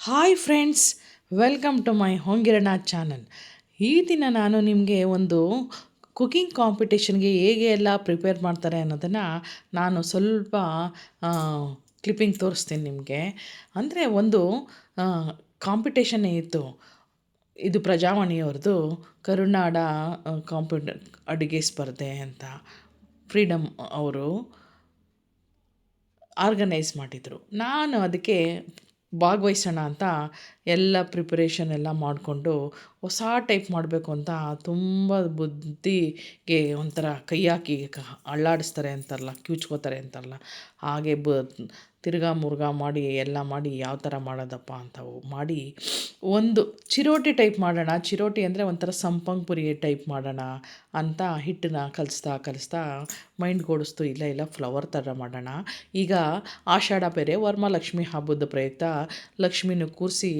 Hi friends, welcome to my Hongirana channel. ಈ ದಿನ ನಾನು ನಿಮಗೆ ಒಂದು ಕುಕಿಂಗ್ ಕಾಂಪಿಟೇಷನ್ಗೆ ಹೇಗೆ ಎಲ್ಲ ಪ್ರಿಪೇರ್ ಮಾಡ್ತಾರೆ ಅನ್ನೋದನ್ನು ನಾನು ಸ್ವಲ್ಪ ಕ್ಲಿಪ್ಪಿಂಗ್ ತೋರಿಸ್ತೀನಿ ನಿಮಗೆ. ಅಂದರೆ ಒಂದು ಕಾಂಪಿಟೇಷನ್ನೇ ಇತ್ತು. ಇದು ಪ್ರಜಾವಾಣಿಯವ್ರದ್ದು ಕರುನಾಡ ಅಡುಗೆ ಸ್ಪರ್ಧೆ ಅಂತ ಫ್ರೀಡಮ್ ಅವರು ಆರ್ಗನೈಸ್ ಮಾಡಿದರು. ನಾನು ಅದಕ್ಕೆ ಭಾಗವಹಿಸೋಣ ಅಂತ ಎಲ್ಲ ಪ್ರಿಪರೇಷನ್ ಎಲ್ಲ ಮಾಡಿಕೊಂಡು ಹೊಸ ಟೈಪ್ ಮಾಡಬೇಕು ಅಂತ ತುಂಬ ಬುದ್ಧಿಗೆ ಒಂಥರ ಕೈ ಹಾಕಿ ಅಳ್ಳಾಡಿಸ್ತಾರೆ ಅಂತಾರಲ್ಲ, ಕಿವುಚ್ಕೋತಾರೆ ಅಂತಾರಲ್ಲ, ಹಾಗೆ ತಿರ್ಗಾ ಮುರುಗಾ ಮಾಡಿ ಎಲ್ಲ ಮಾಡಿ ಯಾವ ಥರ ಮಾಡೋದಪ್ಪ ಅಂತ ಮಾಡಿ ಒಂದು ಚಿರೋಟಿ ಟೈಪ್ ಮಾಡೋಣ. ಚಿರೋಟಿ ಅಂದರೆ ಒಂಥರ ಸಂಪಂಗ್ ಪುರಿ ಟೈಪ್ ಮಾಡೋಣ ಅಂತ ಹಿಟ್ಟನ್ನ ಕಲಿಸ್ತಾ ಮೈಂಡ್ ಓಡಿಸ್ತು. ಇಲ್ಲ ಫ್ಲವರ್ ಥರ ಮಾಡೋಣ. ಈಗ ಆಷಾಢ ಬೇರೆ, ವರಮಹಾಲಕ್ಷ್ಮಿ ಹಬ್ಬದ ಪ್ರಯುಕ್ತ ಲಕ್ಷ್ಮಿನೂ ಕೂರಿಸಿ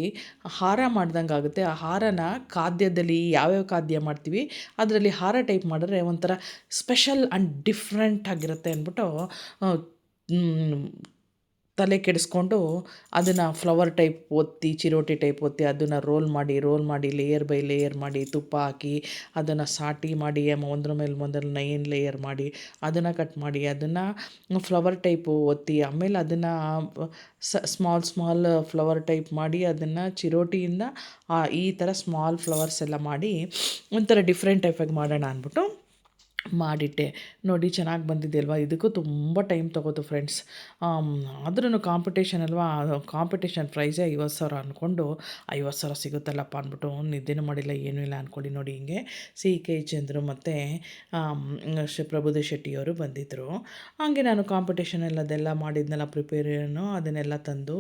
ಹಾರ ಮಾಡ್ದಂಗೆ ಆಗುತ್ತೆ. ಆ ಹಾರನ ಖಾದ್ಯದಲ್ಲಿ ಯಾವ್ಯಾವ ಖಾದ್ಯ ಮಾಡ್ತೀವಿ ಅದರಲ್ಲಿ ಹಾರ ಟೈಪ್ ಮಾಡಿದ್ರೆ ಒಂಥರ ಸ್ಪೆಷಲ್ ಆ್ಯಂಡ್ ಡಿಫ್ರೆಂಟ್ ಆಗಿರುತ್ತೆ ಅಂದ್ಬಿಟ್ಟು ತಲೆ ಕೆಡಿಸ್ಕೊಂಡು ಅದನ್ನು ಫ್ಲವರ್ ಟೈಪ್ ಒತ್ತಿ, ಚಿರೋಟಿ ಟೈಪ್ ಒತ್ತಿ, ಅದನ್ನು ರೋಲ್ ಮಾಡಿ ಲೇಯರ್ ಬೈ ಲೇಯರ್ ಮಾಡಿ ತುಪ್ಪ ಹಾಕಿ ಅದನ್ನು ಸಾಟಿ ಮಾಡಿ ಒಂದ್ರ ಮೇಲೆ ಒಂದಲ್ಲಿ 9 ಲೇಯರ್ ಮಾಡಿ ಅದನ್ನು ಕಟ್ ಮಾಡಿ ಅದನ್ನು ಫ್ಲವರ್ ಟೈಪು ಒತ್ತಿ, ಆಮೇಲೆ ಅದನ್ನು ಸ್ಮಾಲ್ ಫ್ಲವರ್ ಟೈಪ್ ಮಾಡಿ ಅದನ್ನು ಚಿರೋಟಿಯಿಂದ ಈ ಥರ ಸ್ಮಾಲ್ ಫ್ಲವರ್ಸ್ ಎಲ್ಲ ಮಾಡಿ ಒಂಥರ ಡಿಫ್ರೆಂಟ್ ಟೈಪಾಗಿ ಮಾಡೋಣ ಅಂದ್ಬಿಟ್ಟು ಮಾಡಿಟ್ಟೆ. ನೋಡಿ ಚೆನ್ನಾಗಿ ಬಂದಿದೆ ಅಲ್ವಾ. ಇದಕ್ಕೂ ತುಂಬ ಟೈಮ್ ತೊಗೋತು ಫ್ರೆಂಡ್ಸ್. ಆದ್ರೂ ಕಾಂಪಿಟೇಷನ್ ಅಲ್ವಾ, ಕಾಂಪಿಟೇಷನ್ ಪ್ರೈಸೇ 50,000 ಅಂದ್ಕೊಂಡು 50,000 ಸಿಗುತ್ತಲ್ಲಪ್ಪ ಅಂದ್ಬಿಟ್ಟು ನಿದ್ದೆನೂ ಮಾಡಿಲ್ಲ, ಏನೂ ಇಲ್ಲ ಅಂದ್ಕೊಂಡು ನೋಡಿ ಹಿಂಗೆ CK ಚಂದ್ರು ಮತ್ತು ಪ್ರಭುದೇವ್ ಶೆಟ್ಟಿಯವರು ಬಂದಿದ್ದರು. ಹಾಗೆ ನಾನು ಕಾಂಪಿಟೇಷನ್ ಅದೆಲ್ಲ ಮಾಡಿದ್ನೆಲ್ಲ ಪ್ರಿಪೇರೇನು ಅದನ್ನೆಲ್ಲ ತಂದು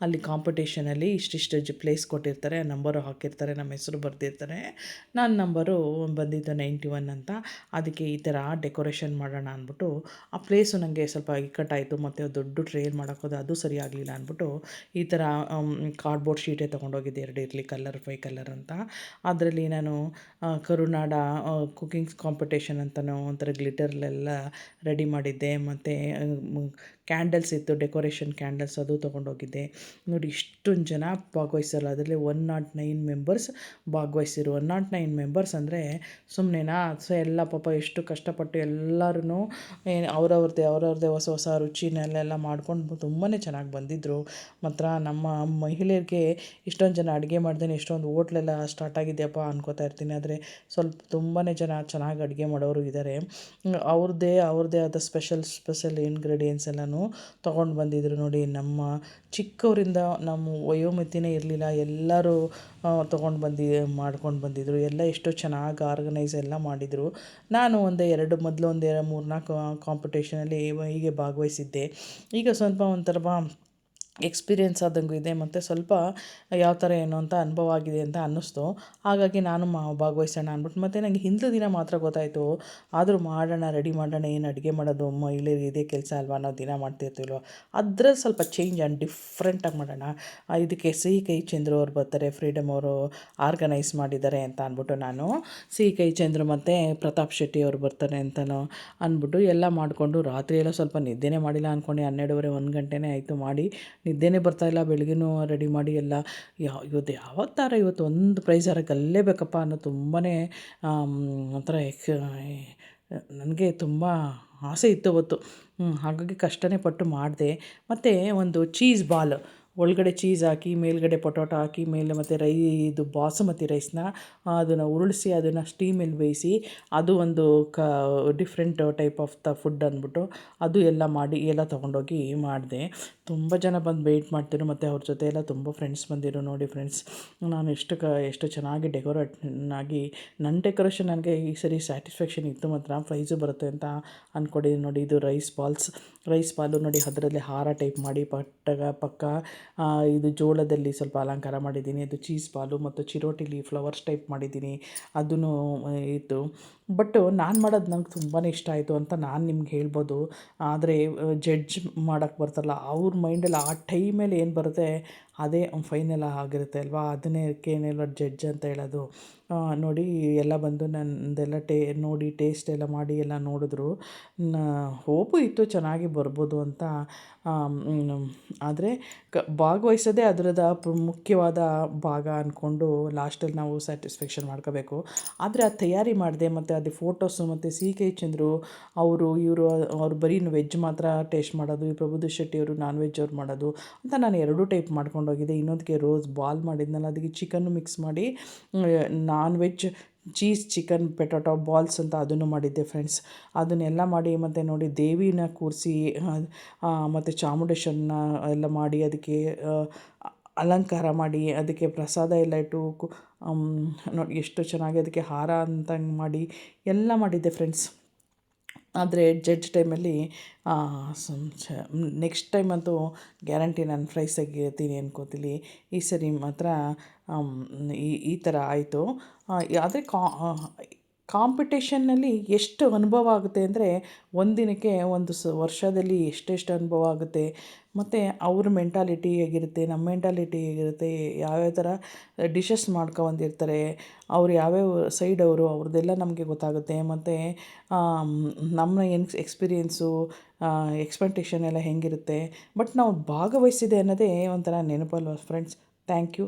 ಅಲ್ಲಿ ಕಾಂಪಿಟೇಷನಲ್ಲಿ ಇಷ್ಟಿಷ್ಟು ಪ್ಲೇಸ್ ಕೊಟ್ಟಿರ್ತಾರೆ, ನಂಬರು ಹಾಕಿರ್ತಾರೆ, ನಮ್ಮ ಹೆಸರು ಬರೆದಿರ್ತಾರೆ. ನನ್ನ ನಂಬರು ಬಂದಿದ್ದು 91 ಅಂತ. ಅದಕ್ಕೆ ಈ ಥರ ಡೆಕೋರೇಷನ್ ಮಾಡೋಣ ಅಂದ್ಬಿಟ್ಟು ಆ ಪ್ಲೇಸು ನನಗೆ ಸ್ವಲ್ಪ ಇಕ್ಕಟ್ಟಾಯಿತು. ಮತ್ತು ದೊಡ್ಡ ಟ್ರೇಲ್ ಮಾಡೋಕ್ಕೋದು ಅದು ಸರಿ ಆಗಲಿಲ್ಲ ಅಂದ್ಬಿಟ್ಟು ಈ ಥರ ಕಾರ್ಡ್ಬೋರ್ಡ್ ಶೀಟೇ ತೊಗೊಂಡೋಗಿದ್ದೆ, 2 ಇರಲಿ ಕಲರ್ 5 ಕಲರ್ ಅಂತ. ಅದರಲ್ಲಿ ನಾನು ಕರುನಾಡ ಕುಕಿಂಗ್ ಕಾಂಪಿಟೇಷನ್ ಅಂತಲೂ ಒಂಥರ ಗ್ಲಿಟರ್ಲೆಲ್ಲ ರೆಡಿ ಮಾಡಿದ್ದೆ. ಮತ್ತು ಕ್ಯಾಂಡಲ್ಸ್ ಇತ್ತು, ಡೆಕೋರೇಷನ್ ಕ್ಯಾಂಡಲ್ಸ್, ಅದು ತೊಗೊಂಡೋಗಿದ್ದೆ. ನೋಡಿ ಇಷ್ಟೊಂದು ಜನ ಭಾಗವಹಿಸಲ್ಲ. ಅದರಲ್ಲಿ 109 ಮೆಂಬರ್ಸ್ ಭಾಗವಹಿಸಿರು. 109 ಮೆಂಬರ್ಸ್ ಅಂದರೆ ಸುಮ್ಮನೆನಾ? ಸೊ ಎಲ್ಲ ಪಾಪ ಎಷ್ಟು ಕಷ್ಟಪಟ್ಟು ಎಲ್ಲರೂ ಅವ್ರವ್ರದ್ದೇ ಹೊಸ ರುಚಿನಲ್ಲೆಲ್ಲ ಮಾಡ್ಕೊಂಡು ತುಂಬಾ ಚೆನ್ನಾಗಿ ಬಂದಿದ್ದರು. ಮಾತ್ರ ನಮ್ಮ ಮಹಿಳೆಯರಿಗೆ ಇಷ್ಟೊಂದು ಜನ ಅಡುಗೆ ಮಾಡ್ದೇ ಎಷ್ಟೊಂದು ಹೋಟ್ಲೆಲ್ಲ ಸ್ಟಾರ್ಟ್ ಆಗಿದೆಯಪ್ಪ ಅನ್ಕೋತಾ ಇರ್ತೀನಿ. ಆದರೆ ಸ್ವಲ್ಪ ತುಂಬಾ ಜನ ಚೆನ್ನಾಗಿ ಅಡುಗೆ ಮಾಡೋರು ಇದ್ದಾರೆ. ಅವ್ರದ್ದೇ ಆದ ಸ್ಪೆಷಲ್ ಇಂಗ್ರೀಡಿಯೆಂಟ್ಸ್ ಎಲ್ಲನೂ ತೊಗೊಂಡು ಬಂದಿದ್ದರು. ನೋಡಿ ನಮ್ಮ ಚಿಕ್ಕವರಿಂದ ನಮ್ಮ ವಯೋಮಿತಿನೇ ಇರಲಿಲ್ಲ, ಎಲ್ಲರೂ ತೊಗೊಂಡು ಮಾಡ್ಕೊಂಡು ಬಂದಿದ್ದರು. ಎಲ್ಲ ಎಷ್ಟು ಚೆನ್ನಾಗಿ ಆರ್ಗನೈಸ್ ಎಲ್ಲ ಮಾಡಿದರು. ನಾನು ಮೊದಲು 3-4 ಕಾಂಪಿಟೇಷನಲ್ಲಿ ಹೀಗೆ ಭಾಗವಹಿಸಿದ್ದೆ. ಈಗ ಸ್ವಲ್ಪ ಒಂಥರ ಎಕ್ಸ್ಪೀರಿಯೆನ್ಸ್ ಆದಂಗೂ ಇದೆ, ಮತ್ತು ಸ್ವಲ್ಪ ಯಾವ ಥರ ಏನು ಅಂತ ಅನುಭವ ಆಗಿದೆ ಅಂತ ಅನ್ನಿಸ್ತು. ಹಾಗಾಗಿ ನಾನು ಭಾಗವಹಿಸೋಣ ಅಂದ್ಬಿಟ್ಟು, ಮತ್ತು ನನಗೆ ಹಿಂದಿನ ದಿನ ಮಾತ್ರ ಗೊತ್ತಾಯಿತು. ಆದರೂ ರೆಡಿ ಮಾಡೋಣ, ಏನು ಅಡುಗೆ ಮಾಡೋದು ಮಹಿಳೆಯರಿಗೆ ಇದೇ ಕೆಲಸ ಅಲ್ವಾ, ನಾವು ದಿನ ಮಾಡ್ತಿರ್ತೀವಲ್ವ, ಅದ್ರಲ್ಲಿ ಸ್ವಲ್ಪ ಚೇಂಜ್ ಆ್ಯಂಡ್ ಡಿಫ್ರೆಂಟಾಗಿ ಮಾಡೋಣ. ಇದಕ್ಕೆ CK ಚಂದ್ರು ಅವ್ರು ಬರ್ತಾರೆ, ಫ್ರೀಡಮ್ ಅವರು ಆರ್ಗನೈಸ್ ಮಾಡಿದ್ದಾರೆ ಅಂತ ಅಂದ್ಬಿಟ್ಟು ನಾನು CK ಚಂದ್ರು ಮತ್ತು ಪ್ರತಾಪ್ ಶೆಟ್ಟಿ ಅವರು ಬರ್ತಾರೆ ಅಂತಲೂ ಅಂದ್ಬಿಟ್ಟು ಎಲ್ಲ ಮಾಡಿಕೊಂಡು ರಾತ್ರಿ ಎಲ್ಲ ಸ್ವಲ್ಪ ನಿದ್ದೆನೇ ಮಾಡಿಲ್ಲ ಅಂದ್ಕೊಂಡು 12:30 1 ಗಂಟೆನೇ ಆಯಿತು ಮಾಡಿ. ನಿದ್ದೆನೇ ಬರ್ತಾಯಿಲ್ಲ. ಬೆಳಗ್ಗೆನೂ ರೆಡಿ ಮಾಡಿ ಎಲ್ಲ ಇವತ್ತು ಒಂದು ಪ್ರೈಝಾರ ಗೆಲ್ಲೇಬೇಕಪ್ಪ ಅನ್ನೋ ತುಂಬಾ ಒಂಥರ ನನಗೆ ತುಂಬ ಆಸೆ ಇತ್ತು ಅವತ್ತು. ಹಾಗಾಗಿ ಕಷ್ಟನೇ ಪಟ್ಟು ಮಾಡಿದೆ. ಮತ್ತು ಒಂದು ಚೀಸ್ ಬಾಲ್, ಒಳಗಡೆ ಚೀಸ್ ಹಾಕಿ ಮೇಲ್ಗಡೆ ಪೊಟೊಟೊ ಹಾಕಿ ಮೇಲೆ ಮತ್ತು ಇದು ಬಾಸುಮತಿ ರೈಸ್ನ ಅದನ್ನು ಉರುಳಿಸಿ ಅದನ್ನು ಸ್ಟೀಮಲ್ಲಿ ಬೇಯಿಸಿ ಅದು ಒಂದು ಡಿಫ್ರೆಂಟ್ ಟೈಪ್ ಆಫ್ ಫುಡ್ ಅಂದ್ಬಿಟ್ಟು ಅದು ಎಲ್ಲ ಮಾಡಿ ಎಲ್ಲ ತೊಗೊಂಡೋಗಿ ಮಾಡಿದೆ. ತುಂಬ ಜನ ಬಂದು ವೆಯ್ಟ್ ಮಾಡ್ತಿದ್ರು, ಮತ್ತು ಅವ್ರ ಜೊತೆ ಎಲ್ಲ ತುಂಬ ಫ್ರೆಂಡ್ಸ್ ಬಂದಿರು. ನೋಡಿ ಫ್ರೆಂಡ್ಸ್, ನಾನು ಎಷ್ಟು ಚೆನ್ನಾಗಿ ಆಗಿ ನನ್ನ ಡೆಕೋರೇಷನ್ ನನಗೆ ಈ ಸರಿ ಸ್ಯಾಟಿಸ್ಫ್ಯಾಕ್ಷನ್ ಇತ್ತು. ಮಾತ್ರ ಪ್ರೈಝು ಬರುತ್ತೆ ಅಂತ ಅಂದ್ಕೊಂಡಿದ್ದೀನಿ. ನೋಡಿ ಇದು ರೈಸ್ ಬಾಲು ನೋಡಿ, ಅದರಲ್ಲಿ ಹಾರ ಟೈಪ್ ಮಾಡಿ ಪಕ್ಕ ಇದು ಜೋಳದಲ್ಲಿ ಸ್ವಲ್ಪ ಅಲಂಕಾರ ಮಾಡಿದ್ದೀನಿ. ಅದು ಚೀಸ್ ಬಾಲು ಮತ್ತು ಚಿರೋಟಿಲಿ ಫ್ಲವರ್ಸ್ ಟೈಪ್ ಮಾಡಿದ್ದೀನಿ, ಅದೂ ಇತ್ತು. ಬಟ್ ನಾನು ಮಾಡೋದು ನಂಗೆ ತುಂಬಾ ಇಷ್ಟ ಆಯಿತು ಅಂತ ನಾನು ನಿಮ್ಗೆ ಹೇಳ್ಬೋದು. ಆದರೆ ಜಡ್ಜ್ ಮಾಡೋಕ್ಕೆ ಬರ್ತಾರಲ್ಲ, ಅವ್ರ ಮೈಂಡಲ್ಲಿ ಆ ಟೈಮಲ್ಲಿ ಏನು ಬರುತ್ತೆ ಅದೇ ಫೈನಲ್ ಆಗಿರುತ್ತೆ ಅಲ್ವಾ, ಅದನ್ನೇನೆಲ್ಲ ಜಡ್ಜ್ ಅಂತ ಹೇಳೋದು. ನೋಡಿ ಎಲ್ಲ ಬಂದು ನಂದೆಲ್ಲ ನೋಡಿ ಟೇಸ್ಟ್ ಎಲ್ಲ ಮಾಡಿ ಎಲ್ಲ ನೋಡಿದ್ರು. ಹೋಪು ಇತ್ತು ಚೆನ್ನಾಗಿ ಬರ್ಬೋದು ಅಂತ. ಆದರೆ ಭಾಗವಹಿಸೋದೇ ಅದರದ ಮುಖ್ಯವಾದ ಭಾಗ ಅಂದ್ಕೊಂಡು ಲಾಸ್ಟಲ್ಲಿ ನಾವು ಸ್ಯಾಟಿಸ್ಫ್ಯಾಕ್ಷನ್ ಮಾಡ್ಕೋಬೇಕು. ಆದರೆ ಅದು ತಯಾರಿ ಮಾಡಿದೆ ಮತ್ತು ಅದು ಫೋಟೋಸು ಮತ್ತು CK ಚಂದ್ರು ಅವರು ಬರೀ ವೆಜ್ ಮಾತ್ರ ಟೇಸ್ಟ್ ಮಾಡೋದು, ಈ ಪ್ರಭುದೇವ್ ಶೆಟ್ಟಿಯವರು ನಾನ್ ವೆಜ್ ಅವ್ರು ಮಾಡೋದು ಅಂತ ನಾನು ಎರಡೂ ಟೈಪ್ ಮಾಡ್ಕೊಂಡೋಗಿದ್ದೆ. ಇನ್ನೊಂದಕ್ಕೆ ರೋಸ್ ಬಾಲ್ ಮಾಡಿದ್ನಲ್ಲ, ಅದಕ್ಕೆ ಚಿಕನ್ನು ಮಿಕ್ಸ್ ಮಾಡಿ non veg cheese chicken potato balls ಅಂತ ಅದನ್ನು ಮಾಡಿದ್ದೆ ಫ್ರೆಂಡ್ಸ್. ಅದನ್ನೆಲ್ಲ ಮಾಡಿ ಮತ್ತು ನೋಡಿ ದೇವಿನ ಕೂರಿಸಿ ಮತ್ತು ಚಾಮುಂಡೇಶ್ವರಿನ ಎಲ್ಲ ಮಾಡಿ ಅದಕ್ಕೆ ಅಲಂಕಾರ ಮಾಡಿ ಅದಕ್ಕೆ ಪ್ರಸಾದ ಎಲ್ಲ ಇಟ್ಟು ನೋಡಿ ಎಷ್ಟು ಚೆನ್ನಾಗಿ ಅದಕ್ಕೆ ಹಾರ ಅಂತಂಗೆ ಮಾಡಿ ಎಲ್ಲ ಮಾಡಿದ್ದೆ ಫ್ರೆಂಡ್ಸ್. ಆದರೆ ಜಡ್ಜ್ ಟೈಮಲ್ಲಿ ನೆಕ್ಸ್ಟ್ ಟೈಮ್ ಅಂತೂ ಗ್ಯಾರಂಟಿ ನಾನು ಪ್ರೈಸ್ ತೆಗಿತೀನಿ ಅನ್ಕೋತೀನಿ. ಈ ಸರಿ ಮಾತ್ರ ಈ ಥರ ಆಯಿತು. ಆದರೆ ಕಾಂಪಿಟೇಷನ್ನಲ್ಲಿ ಎಷ್ಟು ಅನುಭವ ಆಗುತ್ತೆ ಅಂದರೆ, ಒಂದಿನಕ್ಕೆ ಒಂದು ವರ್ಷದಲ್ಲಿ ಎಷ್ಟೆಷ್ಟು ಅನುಭವ ಆಗುತ್ತೆ, ಮತ್ತು ಅವ್ರ ಮೆಂಟಾಲಿಟಿ ಹೇಗಿರುತ್ತೆ, ನಮ್ಮ ಮೆಂಟಾಲಿಟಿ ಹೇಗಿರುತ್ತೆ, ಯಾವ್ಯಾವ ಥರ ಡಿಶಸ್ ಮಾಡ್ಕೊಬಂದಿರ್ತಾರೆ, ಅವ್ರು ಯಾವ್ಯಾವ ಸೈಡವರು ಅವ್ರದ್ದೆಲ್ಲ ನಮಗೆ ಗೊತ್ತಾಗುತ್ತೆ. ಮತ್ತು ನಮ್ಮ ಎಕ್ಸ್ಪೀರಿಯೆನ್ಸು ಎಕ್ಸ್ಪೆಕ್ಟೇಷನ್ ಎಲ್ಲ ಹೆಂಗಿರುತ್ತೆ. ಬಟ್ ನಾವು ಭಾಗವಹಿಸಿದೆ ಅನ್ನೋದೇ ಒಂಥರ ನೆನಪಲ್ವ ಫ್ರೆಂಡ್ಸ್. Thank you.